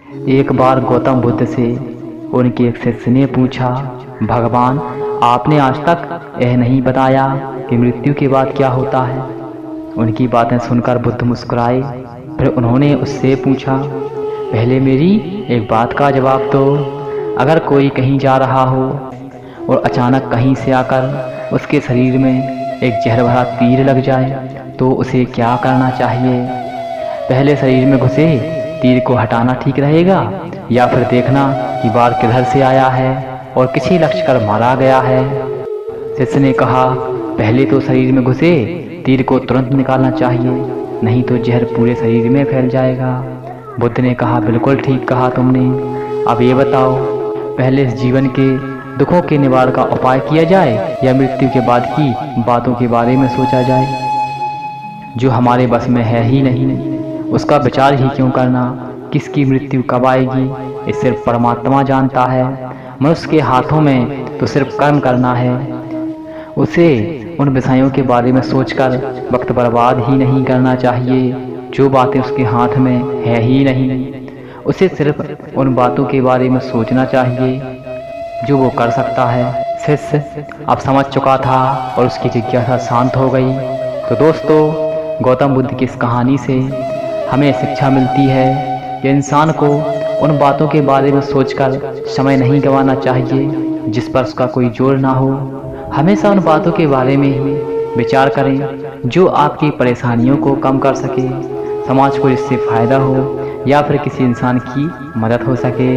एक बार गौतम बुद्ध से उनके एक शिष्य ने पूछा, भगवान, आपने आज तक यह नहीं बताया कि मृत्यु के बाद क्या होता है। उनकी बातें सुनकर बुद्ध मुस्कुराए। फिर उन्होंने उससे पूछा, पहले मेरी एक बात का जवाब दो। अगर कोई कहीं जा रहा हो और अचानक कहीं से आकर उसके शरीर में एक जहर भरा तीर लग जाए तो उसे क्या करना चाहिए? पहले शरीर में घुसे तीर को हटाना ठीक रहेगा, या फिर देखना कि वार किधर से आया है और किसी लक्ष्य कर मारा गया है? शिष्य ने कहा, पहले तो शरीर में घुसे तीर को तुरंत निकालना चाहिए, नहीं तो जहर पूरे शरीर में फैल जाएगा। बुद्ध ने कहा, बिल्कुल ठीक कहा तुमने। अब ये बताओ, पहले इस जीवन के दुखों के निवारण का उपाय किया जाए या मृत्यु के बाद की बातों के बारे में सोचा जाए जो हमारे बस में है ही नहीं? उसका विचार ही क्यों करना? किसकी मृत्यु कब आएगी ये सिर्फ परमात्मा जानता है। मनुष्य के हाथों में तो सिर्फ कर्म करना है। उसे उन विषयों के बारे में सोचकर वक्त बर्बाद ही नहीं करना चाहिए जो बातें उसके हाथ में है ही नहीं। उसे सिर्फ उन बातों के बारे में सोचना चाहिए जो वो कर सकता है। शिष्य अब समझ चुका था और उसकी जिज्ञासा शांत हो गई। तो दोस्तों, गौतम बुद्ध की इस कहानी से हमें शिक्षा मिलती है कि इंसान को उन बातों के बारे में सोचकर समय नहीं गंवाना चाहिए जिस पर उसका कोई जोर ना हो। हमेशा उन बातों के बारे में ही विचार करें जो आपकी परेशानियों को कम कर सके, समाज को इससे फ़ायदा हो या फिर किसी इंसान की मदद हो सके।